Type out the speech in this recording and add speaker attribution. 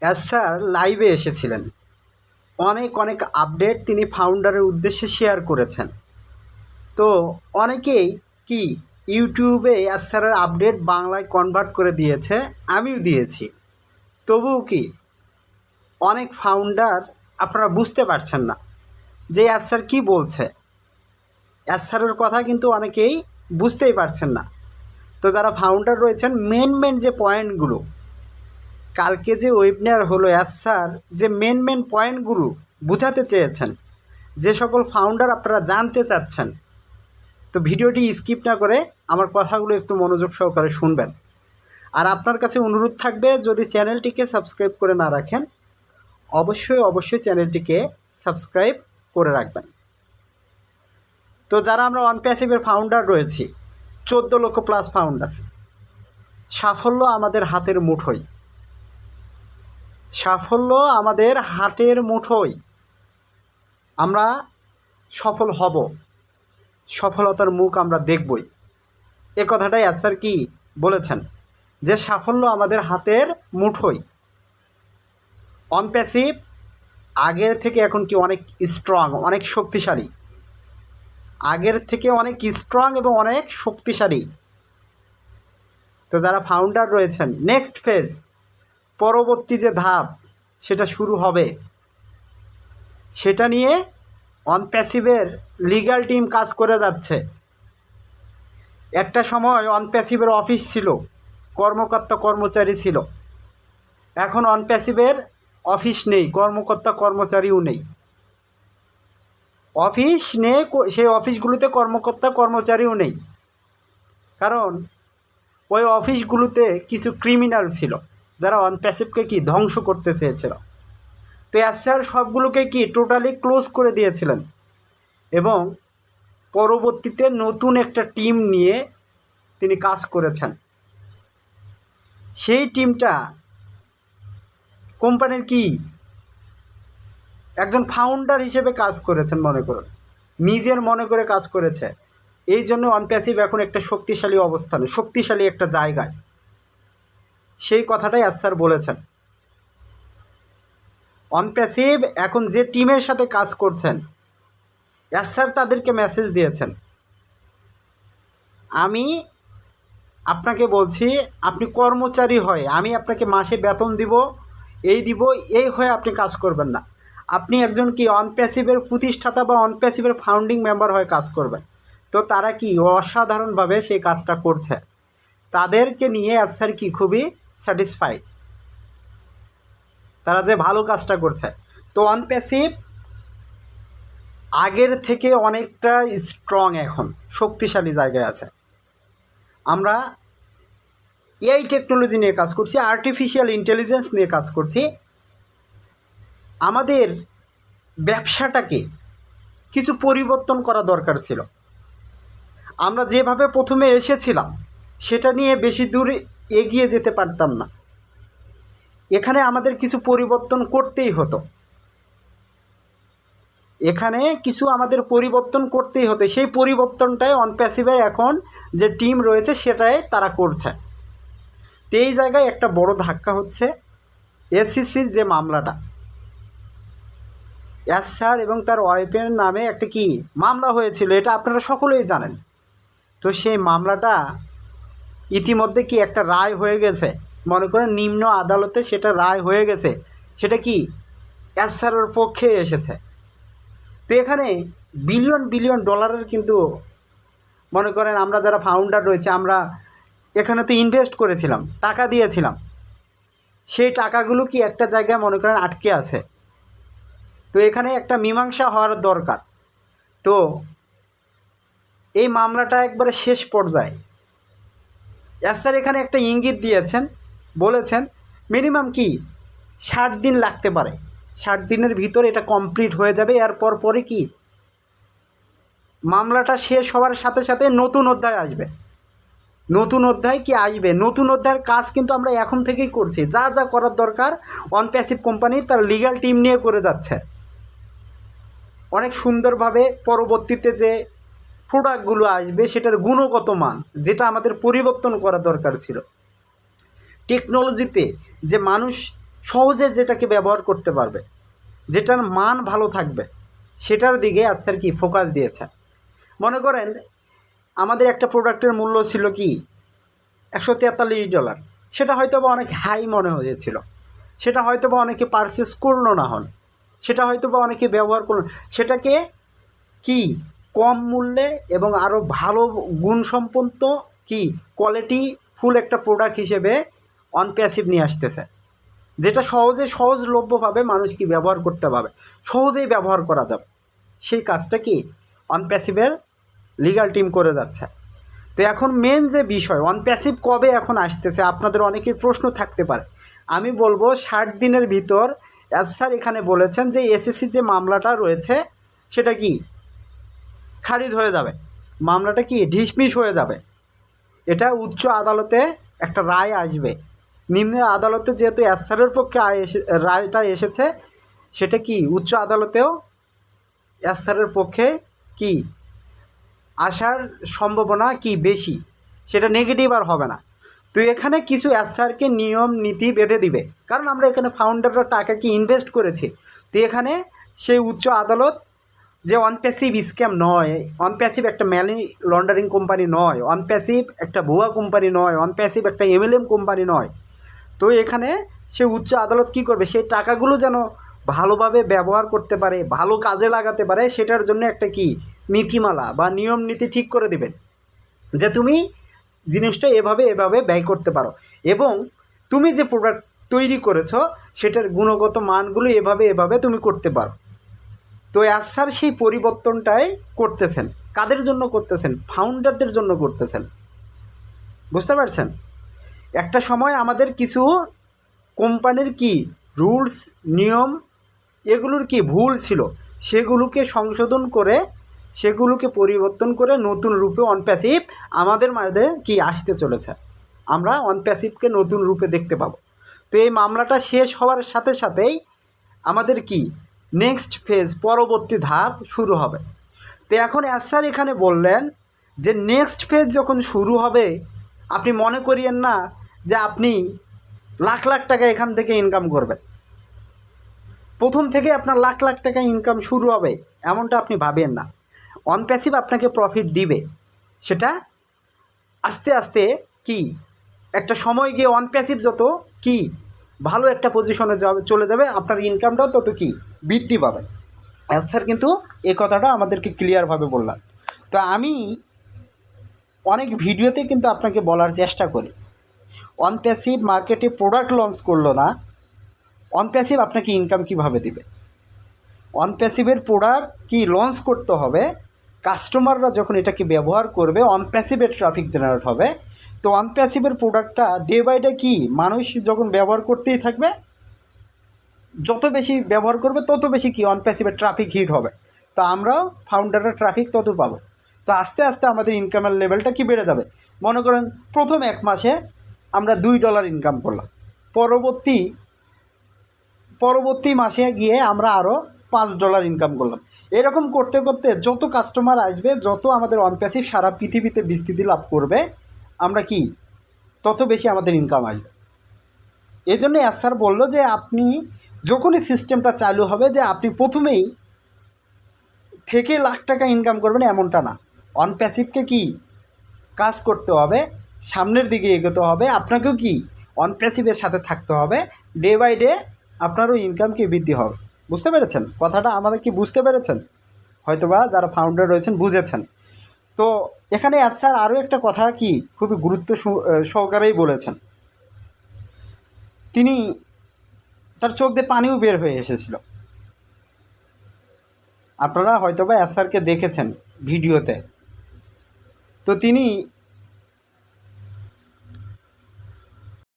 Speaker 1: Sir লাইভে এসেছিলেন, অনেক অনেক আপডেট তিনি ফাউন্ডারের উদ্দেশ্যে শেয়ার করেছেন। তো অনেকেই কি ইউটিউবে স্যারের আপডেট বাংলায় কনভার্ট করে দিয়েছে, আমিও দিয়েছি। তবুও কি অনেক ফাউন্ডার আপনারা বুঝতে পারছেন না যে স্যার কী বলছে। স্যারের কথা কিন্তু অনেকেই বুঝতেই পারছেন না। তো যারা ফাউন্ডার রয়েছেন, মেন যে পয়েন্টগুলো কালকে যে ওয়েবিনার হলো, স্যার যে মেন পয়েন্টগুলো বোঝাতে চেয়েছেন, যে সকল ফাউন্ডার আপনারা জানতে চাচ্ছেন, তো ভিডিওটি স্কিপ না করে আমার কথাগুলো একটু মনোযোগ সহকারে শুনবেন। আর আপনার কাছে অনুরোধ থাকবে, যদি চ্যানেলটিকে সাবস্ক্রাইব করে না রাখেন, অবশ্যই চ্যানেলটিকে সাবস্ক্রাইব করে রাখবেন। তো যারা আমরা অনপ্যাসিভের ফাউন্ডার রয়েছি, 14 লক্ষ প্লাস ফাউন্ডার, সাফল্য আমাদের হাতের মুঠোয়, সাফল্য আমাদের হাতের মুঠোয়। আমরা সফল হব, সফলতার মুখ আমরা দেখবই। এ কথাটাই স্যার কি বলেছেন, যে সাফল্য আমাদের হাতের মুঠোয়। অনপ্যাসিভ আগের থেকে এখন কি অনেক স্ট্রং, অনেক শক্তিশালী, আগের থেকে অনেক স্ট্রং এবং অনেক শক্তিশালী। তো যারা ফাউন্ডার রয়েছেন, নেক্সট ফেজ, পরবর্তী যে ধাপ সেটা শুরু হবে, সেটা নিয়ে অনপ্যাসিভের লিগ্যাল টিম কাজ করে যাচ্ছে। একটা সময় অনপ্যাসিভের অফিস ছিল, কর্মকর্তা কর্মচারী ছিল। এখন অনপ্যাসিভের অফিস নেই, কর্মকর্তা কর্মচারীও নেই। অফিস নেই, সেই অফিসগুলোতে কর্মকর্তা কর্মচারীও নেই। কারণ ওই অফিসগুলোতে কিছু ক্রিমিনাল ছিল, যারা অনপ্যাসিভকে কি ধ্বংস করতে চেয়েছিল। তো স্যার সবগুলোকে কি টোটালি ক্লোজ করে দিয়েছিলেন, এবং পরবর্তীতে নতুন একটা টিম নিয়ে তিনি কাজ করেছেন। সেই টিমটা কোম্পানির কি একজন ফাউন্ডার হিসেবে কাজ করেছেন, মনে করুন নিজের মনে করে কাজ করেছে। এই জন্য অনপ্যাসিভ এখন একটা শক্তিশালী অবস্থানে, শক্তিশালী একটা জায়গায়, সেই কথাটাই স্যার বলেছেন। অনপ্যাসিভ এখন যে টিমের সাথে কাজ করছেন, স্যার তাদেরকে মেসেজ দিয়েছেন, আমি আপনাকে বলছি, আপনি কর্মচারী হয়ে আমি আপনাকে মাসে বেতন দিব, এই হয়ে আপনি কাজ করবেন না। আপনি একজন কি অনপ্যাসিভের প্রতিষ্ঠাতা বা অনপ্যাসিভের ফাউন্ডিং মেম্বার হয়ে কাজ করবেন। তো তারা কি অসাধারণভাবে সেই কাজটা করছে, তাদেরকে নিয়ে স্যার কি খুবই স্যাটিসফাইড, তারা যে ভালো কাজটা করছে। তো অনপ্যাসিভ আগের থেকে অনেকটা স্ট্রং, এখন শক্তিশালী জায়গায় আছে। আমরা এআই টেকনোলজি নিয়ে কাজ করছি, আর্টিফিশিয়াল ইন্টেলিজেন্স নিয়ে কাজ করছি। আমাদের ব্যবসাটাকে কিছু পরিবর্তন করা দরকার ছিল। আমরা যেভাবে প্রথমে এসেছিলাম সেটা নিয়ে বেশি দূর এগিয়ে যেতে পারতাম না। এখানে আমাদের কিছু পরিবর্তন করতেই হতো, এখানে কিছু আমাদের পরিবর্তন করতেই হতো। সেই পরিবর্তনটাই অনপ্যাসিভের এখন যে টিম রয়েছে সেটাই তারা করছে। তো এই জায়গায় একটা বড় ধাক্কা হচ্ছে এসিসির যে মামলাটা, স্যার এবং তার ওয়াইফের নামে একটা কি মামলা হয়েছিল, এটা আপনারা সকলেই জানেন। তো সেই মামলাটা ইতিমধ্যে কি একটা রায় হয়ে গেছে, মনে করেন নিম্ন আদালতে সেটা রায় হয়ে গেছে, সেটা কি স্যারের পক্ষে এসেছে। তো এখানে বিলিয়ন ডলারের কিন্তু মনে করেন আমরা যারা ফাউন্ডার রয়েছে, আমরা এখানে তো ইনভেস্ট করেছিলাম, টাকা দিয়েছিলাম, সেই টাকাগুলো কি একটা জায়গায় মনে করেন আটকে আছে। তো এখানে একটা মীমাংসা হওয়ার দরকার। তো এই মামলাটা একবারে শেষ পর্যায়ে স্যার এখানে একটা ইঙ্গিত দিয়েছেন, বলেছেন মিনিমাম কি 60 দিন লাগতে পারে, 60 দিনের ভিতর এটা কমপ্লিট হয়ে যাবে। এরপর পরে কি মামলাটা শেষ হওয়ার সাথে সাথে নতুন অধ্যায় আসবে। নতুন অধ্যায় কি আসবে, নতুন অধ্যায়ের কাজ কিন্তু আমরা এখন থেকেই করছি। যা যা করার দরকার অনপ্যাসিভ কোম্পানি তার লিগ্যাল টিম নিয়ে করে যাচ্ছে অনেক সুন্দরভাবে। পরবর্তীতে যে প্রোডাক্টগুলো আসবে সেটার গুণগত মান, যেটা আমাদের পরিবর্তন করা দরকার ছিল। টেকনোলজিতে যে মানুষ সহজে যেটাকে ব্যবহার করতে পারবে, যেটার মান ভালো থাকবে, সেটার দিকে স্যার কি ফোকাস দিয়েছে। মনে করেন আমাদের একটা প্রোডাক্টের মূল্য ছিল কি $143, সেটা হয়তো বা অনেক হাই মনে হয়েছিল, সেটা হয়তো বা অনেকে পারচেস করলো না হন, সেটা হয়তো বা অনেকে ব্যবহার করলো, সেটাকে কি কম মূল্যে এবং আরও ভালো গুণসম্পন্ন কি কোয়ালিটি ফুল একটা প্রোডাক্ট হিসেবে অন প্যাসিভ নিয়ে আসতেছে, যেটা সহজলভ্যভাবে মানুষ কি ব্যবহার করতে পারবে, সহজেই ব্যবহার করা যাবে। সেই কাজটা কি অন প্যাসিভের লিগ্যাল টিম করে যাচ্ছে। তো এখন মেন যে বিষয় অন প্যাসিভ কবে এখন আসতেছে, আপনাদের অনেকের প্রশ্ন থাকতে পারে। আমি বলবো 60 দিনের ভিতর স্যার এখানে বলেছেন যে এসএসসি যে মামলাটা রয়েছে সেটা কি খারিজ হয়ে যাবে, মামলাটা কি ডিসমিস হয়ে যাবে। এটা উচ্চ আদালতে একটা রায় আসবে, নিম্ন আদালতে যেহেতু স্যারের পক্ষে রায়টা এসেছে, সেটা কি উচ্চ আদালতেও স্যারের পক্ষে কি আসার সম্ভাবনা কি বেশি, সেটা নেগেটিভ আর হবে না। তো এখানে কিছু স্যারকে নিয়ম নীতি বেঁধে দিবে, কারণ আমরা এখানে ফাউন্ডাররা টাকা কি ইনভেস্ট করেছি। তো এখানে সেই উচ্চ আদালত যে অনপ্যাসিভ স্ক্যাম নয়, অনপ্যাসিভ একটা মানি লন্ডারিং কোম্পানি নয়, অনপ্যাসিভ একটা ভুয়া কোম্পানি নয়, অনপ্যাসিভ একটা এমএলএম কোম্পানি নয়। তো এখানে সে উচ্চ আদালত কী করবে, সেই টাকাগুলো যেন ভালোভাবে ব্যবহার করতে পারে, ভালো কাজে লাগাতে পারে, সেটার জন্য একটা কি নীতিমালা বা নিয়ম নীতি ঠিক করে দেবেন যে তুমি জিনিসটা এভাবে ব্যয় করতে পারো, এবং তুমি যে প্রোডাক্ট তৈরি করেছো সেটার গুণগত মানগুলো এভাবে তুমি করতে পারো। তো স্যার সেই পরিবর্তনটাই করতেছেন, কাদের জন্য করতেছেন, ফাউন্ডারদের জন্য করতেছেন, বুঝতে পারছেন। একটা সময় আমাদের কিছু কোম্পানির কি রুলস নিয়ম এগুলোর কি ভুল ছিল, সেগুলোকে সংশোধন করে সেগুলোকে পরিবর্তন করে নতুন রূপে অনপ্যাসিভ আমাদের মাঝে কি আসতে চলেছে, আমরা অনপ্যাসিভকে নতুন রূপে দেখতে পাবো। তো এই মামলাটা শেষ হওয়ার সাথে সাথেই আমাদের কি নেক্সট ফেজ পরবর্তী ধাপ শুরু হবে। তো এখন স্যার এখানে বললেন যে নেক্সট ফেজ যখন শুরু হবে, আপনি মনে করিয়েন না যে আপনি লাখ লাখ টাকা এখান থেকে ইনকাম করবেন, প্রথম থেকে আপনার লাখ লাখ টাকা ইনকাম শুরু হবে এমনটা আপনি ভাবেন না। অনপ্যাসিভ আপনাকে প্রফিট দিবে, সেটা আস্তে আস্তে কি একটা সময় গিয়ে অনপ্যাসিভ যত কি ভালো একটা পজিশনে চলে যাবে, আপনার ইনকামটাও তত কি বৃদ্ধি পাবে। স্যার কিন্তু এই কথাটা আমাদেরকে ক্লিয়ারভাবে বললাম। তো আমি অনেক ভিডিওতে কিন্তু আপনাকে বলার চেষ্টা করি, অনপ্যাসিভ মার্কেটে প্রোডাক্ট লঞ্চ করলো না, অনপ্যাসিভ আপনাকে ইনকাম কিভাবে দিবে। অনপ্যাসিভের প্রোডাক্ট কি লঞ্চ করতে হবে, কাস্টমাররা যখন এটাকে ব্যবহার করবে অনপ্যাসিভের ট্রাফিক জেনারেট হবে। তো অনপ্যাসিভের প্রোডাক্টটা ডে বাই ডে কি মানুষ যখন ব্যবহার করতেই থাকবে, যত বেশি ব্যবহার করবে তত বেশি কি অনপ্যাসিভের ট্রাফিক হিট হবে, তো আমরাও ফাউন্ডারের ট্রাফিক তত পাবো। তো আস্তে আস্তে আমাদের ইনকামের লেভেলটা কি বেড়ে যাবে। মনে করেন প্রথম 1 মাসে আমরা $2 ইনকাম করলাম, পরবর্তী মাসে গিয়ে আমরা আরও $5 ইনকাম করলাম। এরকম করতে করতে যত কাস্টমার আসবে, যত আমাদের অনপ্যাসিভ সারা পৃথিবীতে বিস্তৃতি লাভ করবে, আমরা কি তত বেশি আমাদের ইনকাম আসবে। এই জন্য স্যার বললো যে আপনি যখনই সিস্টেমটা চালু হবে যে আপনি প্রথমেই থেকে লাখ টাকা ইনকাম করবেন এমনটা না, অনপ্যাসিভকে কি কাজ করতে হবে, সামনের দিকে এগোতে হবে, আপনাকেও কি অনপ্যাসিভের সাথে থাকতে হবে, ডে বাই ডে আপনারও ইনকাম কি বৃদ্ধি হবে। বুঝতে পেরেছেন কথাটা, আমাদের কি বুঝতে পেরেছেন, হয়তোবা যারা ফাউন্ডার রয়েছেন বুঝেছেন। তো এখানে স্যার আরও একটা কথা কি খুবই গুরুত্ব সহকারেই বলেছেন, তিনি তার চোখ দিয়ে পানিও বের হয়ে এসেছিল। আপনারা হয়তোবা স্যারকে দেখেছেন ভিডিওতে। তো তিনি